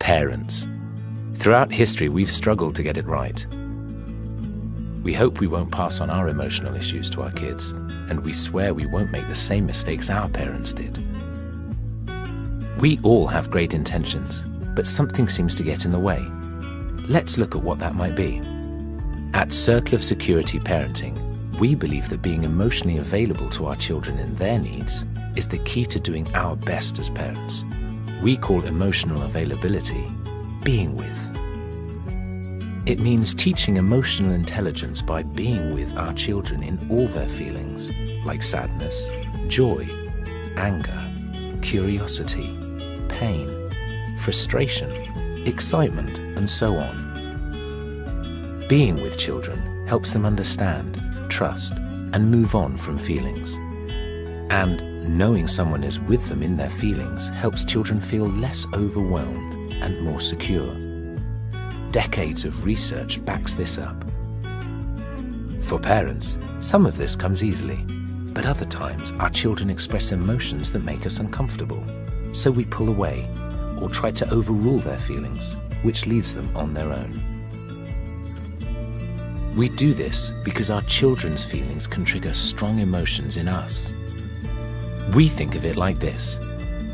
Parents. Throughout history, we've struggled to get it right. We hope we won't pass on our emotional issues to our kids, and we swear we won't make the same mistakes our parents did. We all have great intentions, but something seems to get in the way. Let's look at what that might be. At Circle of Security Parenting, we believe that being emotionally available to our children and their needs is the key to doing our best as parents. We call emotional availability being with. It means teaching emotional intelligence by being with our children in all their feelings, like sadness, joy, anger, curiosity, pain, frustration, excitement, and so on. Being with children helps them understand, trust, and move on from feelings. And knowing someone is with them in their feelings helps children feel less overwhelmed and more secure. Decades of research backs this up. For parents, some of this comes easily, but other times our children express emotions that make us uncomfortable, so we pull away or try to overrule their feelings, which leaves them on their own. We do this because our children's feelings can trigger strong emotions in us. We think of it like this: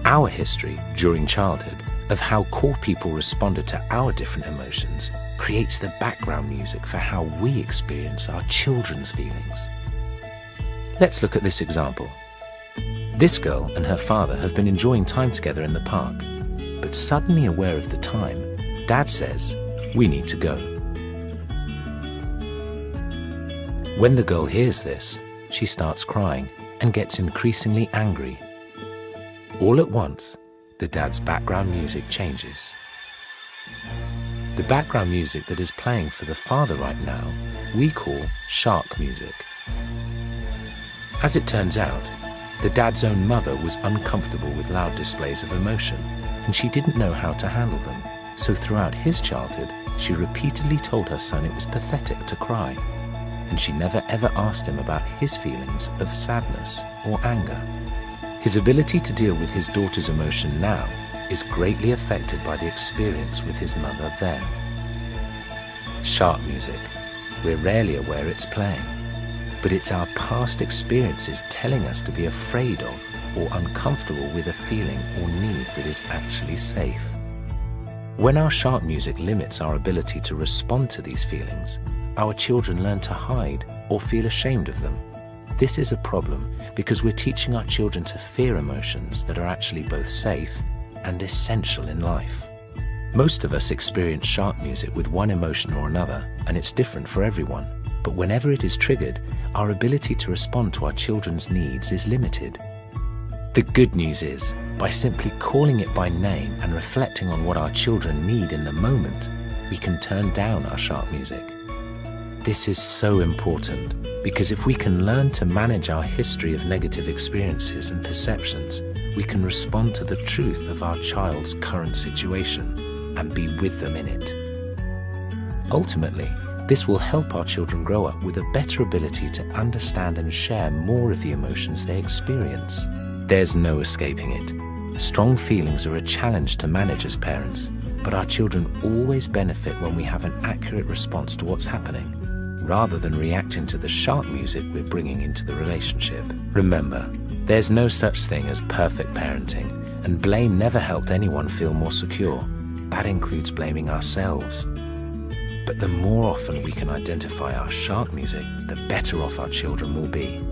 our history during childhood of how core people responded to our different emotions creates the background music for how we experience our children's feelings. Let's look at this example. This girl and her father have been enjoying time together in the park, but suddenly aware of the time, Dad says, "We need to go." When the girl hears this, she starts crying and gets increasingly angry. All at once, the dad's background music changes. The background music that is playing for the father right now, we call shark music. As it turns out, the dad's own mother was uncomfortable with loud displays of emotion, and she didn't know how to handle them. So throughout his childhood, she repeatedly told her son it was pathetic to cry, and she never ever asked him about his feelings of sadness or anger. His ability to deal with his daughter's emotion now is greatly affected by the experience with his mother then. Shark music. We're rarely aware it's playing, but it's our past experiences telling us to be afraid of or uncomfortable with a feeling or need that is actually safe. When our shark music limits our ability to respond to these feelings, our children learn to hide or feel ashamed of them. This is a problem because we're teaching our children to fear emotions that are actually both safe and essential in life. Most of us experience shark music with one emotion or another, and it's different for everyone. But whenever it is triggered, our ability to respond to our children's needs is limited. The good news is, by simply calling it by name and reflecting on what our children need in the moment, we can turn down our shark music. This is so important because if we can learn to manage our history of negative experiences and perceptions, we can respond to the truth of our child's current situation and be with them in it. Ultimately, this will help our children grow up with a better ability to understand and share more of the emotions they experience. There's no escaping it. Strong feelings are a challenge to manage as parents, but our children always benefit when we have an accurate response to what's happening, rather than reacting to the shark music we're bringing into the relationship. Remember, there's no such thing as perfect parenting, and blame never helped anyone feel more secure. That includes blaming ourselves. But the more often we can identify our shark music, the better off our children will be.